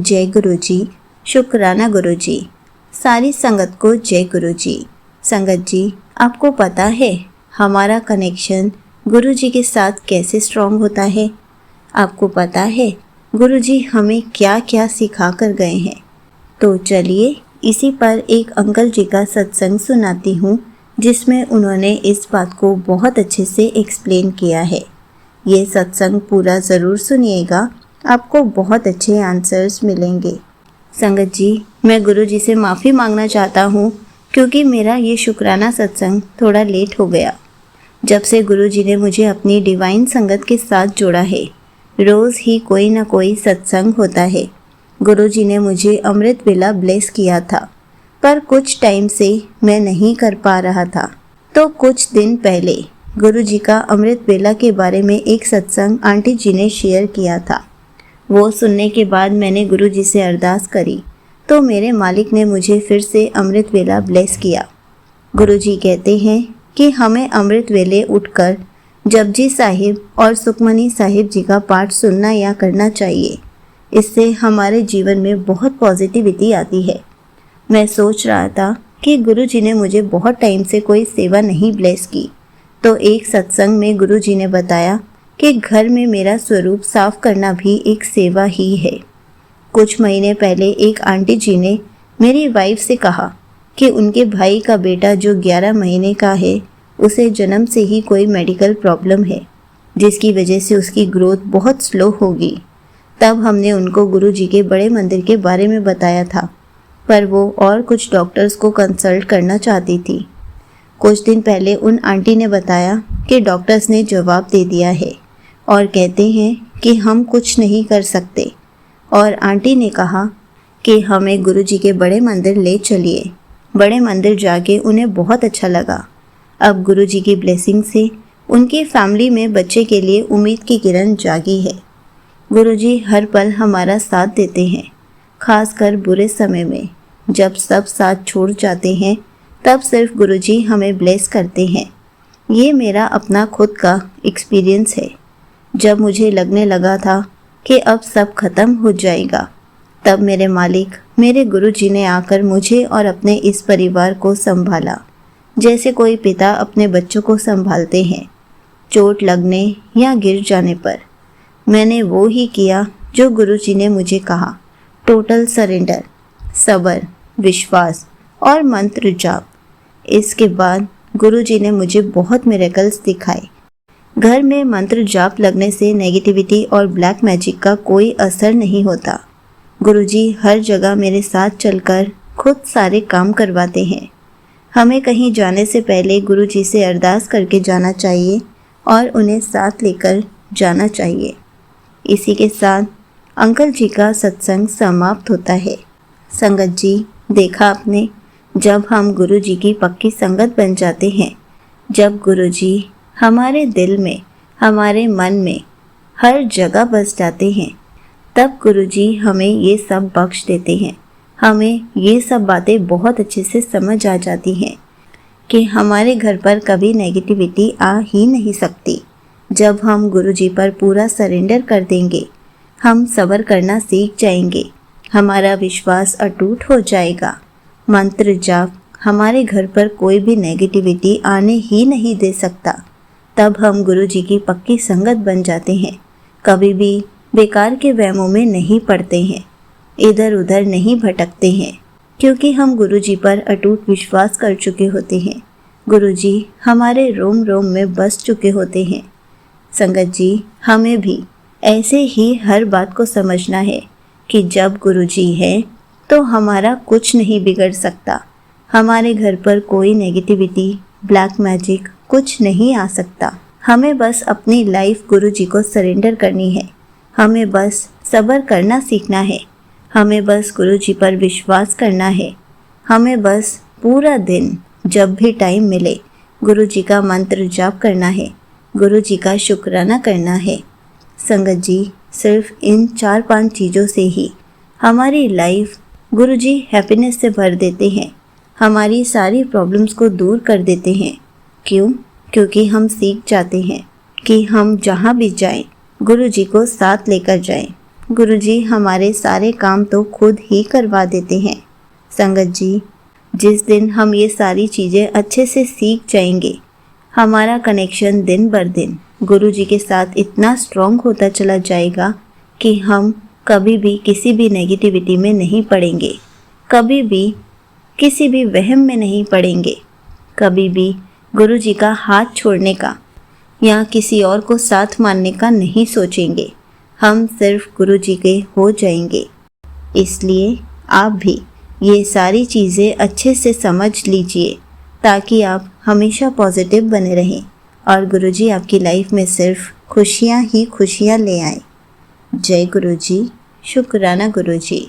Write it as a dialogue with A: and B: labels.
A: जय गुरु जी। शुक्राना गुरु जी। सारी संगत को जय गुरु जी। संगत जी, आपको पता है हमारा कनेक्शन गुरु जी के साथ कैसे स्ट्रॉन्ग होता है? आपको पता है गुरु जी हमें क्या क्या सिखा कर गए हैं? तो चलिए इसी पर एक अंकल जी का सत्संग सुनाती हूँ, जिसमें उन्होंने इस बात को बहुत अच्छे से एक्सप्लेन किया है। ये सत्संग पूरा ज़रूर सुनिएगा, आपको बहुत अच्छे आंसर्स मिलेंगे। संगत जी, मैं गुरु जी से माफ़ी मांगना चाहता हूँ क्योंकि मेरा ये शुक्राना सत्संग थोड़ा लेट हो गया। जब से गुरु जी ने मुझे अपनी डिवाइन संगत के साथ जोड़ा है, रोज़ ही कोई ना कोई सत्संग होता है। गुरु जी ने मुझे अमृत वेला ब्लेस किया था, पर कुछ टाइम से मैं नहीं कर पा रहा था। तो कुछ दिन पहले गुरु जी का अमृत वेला के बारे में एक सत्संग आंटी जी ने शेयर किया था। वो सुनने के बाद मैंने गुरु जी से अरदास करी तो मेरे मालिक ने मुझे फिर से अमृत वेला ब्लेस किया। गुरु जी कहते हैं कि हमें अमृत वेले उठकर जपजी साहिब और सुखमनी साहिब जी का पाठ सुनना या करना चाहिए। इससे हमारे जीवन में बहुत पॉजिटिविटी आती है। मैं सोच रहा था कि गुरु जी ने मुझे बहुत टाइम से कोई सेवा नहीं ब्लेस की, तो एक सत्संग में गुरु जी ने बताया कि घर में मेरा स्वरूप साफ करना भी एक सेवा ही है। कुछ महीने पहले एक आंटी जी ने मेरी वाइफ से कहा कि उनके भाई का बेटा जो 11 महीने का है, उसे जन्म से ही कोई मेडिकल प्रॉब्लम है, जिसकी वजह से उसकी ग्रोथ बहुत स्लो होगी। तब हमने उनको गुरु जी के बड़े मंदिर के बारे में बताया था, पर वो और कुछ डॉक्टर्स को कंसल्ट करना चाहती थी। कुछ दिन पहले उन आंटी ने बताया कि डॉक्टर्स ने जवाब दे दिया है और कहते हैं कि हम कुछ नहीं कर सकते। और आंटी ने कहा कि हमें गुरु जी के बड़े मंदिर ले चलिए। बड़े मंदिर जाके उन्हें बहुत अच्छा लगा। अब गुरु जी की ब्लेसिंग से उनकी फैमिली में बच्चे के लिए उम्मीद की किरण जागी है। गुरु जी हर पल हमारा साथ देते हैं, खासकर बुरे समय में। जब सब साथ छोड़ जाते हैं तब सिर्फ गुरु जी हमें ब्लेस करते हैं। ये मेरा अपना खुद का एक्सपीरियंस है। जब मुझे लगने लगा था कि अब सब खत्म हो जाएगा, तब मेरे मालिक मेरे गुरु जी ने आकर मुझे और अपने इस परिवार को संभाला, जैसे कोई पिता अपने बच्चों को संभालते हैं। चोट लगने या गिर जाने पर मैंने वो ही किया जो गुरु जी ने मुझे कहा। टोटल सरेंडर, सब्र, विश्वास और मंत्र जाप। इसके बाद गुरु जी ने मुझे बहुत मिरेकल्स दिखाए। घर में मंत्र जाप लगने से नेगेटिविटी और ब्लैक मैजिक का कोई असर नहीं होता। गुरुजी हर जगह मेरे साथ चलकर खुद सारे काम करवाते हैं। हमें कहीं जाने से पहले गुरुजी से अरदास करके जाना चाहिए और उन्हें साथ लेकर जाना चाहिए। इसी के साथ अंकल जी का सत्संग समाप्त होता है। संगत जी, देखा आपने, जब हम गुरु जी की पक्की संगत बन जाते हैं, जब गुरु जी हमारे दिल में, हमारे मन में हर जगह बस जाते हैं, तब गुरु जी हमें ये सब बख्श देते हैं। हमें ये सब बातें बहुत अच्छे से समझ आ जाती हैं कि हमारे घर पर कभी नेगेटिविटी आ ही नहीं सकती। जब हम गुरु जी पर पूरा सरेंडर कर देंगे, हम सब्र करना सीख जाएंगे, हमारा विश्वास अटूट हो जाएगा। मंत्र जाप हमारे घर पर कोई भी नेगेटिविटी आने ही नहीं दे सकता। तब हम गुरु जी की पक्की संगत बन जाते हैं। कभी भी बेकार के वहमों में नहीं पड़ते हैं, इधर उधर नहीं भटकते हैं, क्योंकि हम गुरु जी पर अटूट विश्वास कर चुके होते हैं। गुरु जी हमारे रोम रोम में बस चुके होते हैं। संगत जी, हमें भी ऐसे ही हर बात को समझना है कि जब गुरु जी हैं तो हमारा कुछ नहीं बिगड़ सकता। हमारे घर पर कोई नेगेटिविटी, ब्लैक मैजिक कुछ नहीं आ सकता। हमें बस अपनी लाइफ गुरु जी को सरेंडर करनी है। हमें बस सब्र करना सीखना है। हमें बस गुरु जी पर विश्वास करना है। हमें बस पूरा दिन जब भी टाइम मिले गुरु जी का मंत्र जाप करना है, गुरु जी का शुक्राना करना है। संगत जी, सिर्फ इन 4-5 चीज़ों से ही हमारी लाइफ गुरु जी हैप्पीनेस से भर देते हैं, हमारी सारी प्रॉब्लम्स को दूर कर देते हैं। क्यों? क्योंकि हम सीख जाते हैं कि हम जहाँ भी जाएं, गुरु जी को साथ लेकर जाएं। गुरुजी हमारे सारे काम तो खुद ही करवा देते हैं। संगत जी, जिस दिन हम ये सारी चीज़ें अच्छे से सीख जाएंगे, हमारा कनेक्शन दिन बर दिन गुरुजी के साथ इतना स्ट्रॉन्ग होता चला जाएगा कि हम कभी भी किसी भी नेगेटिविटी में नहीं पड़ेंगे, कभी भी किसी भी वहम में नहीं पड़ेंगे, कभी भी गुरुजी का हाथ छोड़ने का या किसी और को साथ मानने का नहीं सोचेंगे। हम सिर्फ गुरुजी के हो जाएंगे। इसलिए आप भी ये सारी चीज़ें अच्छे से समझ लीजिए ताकि आप हमेशा पॉजिटिव बने रहें और गुरुजी आपकी लाइफ में सिर्फ खुशियाँ ही खुशियाँ ले आए। जय गुरुजी। शुक्राना गुरुजी।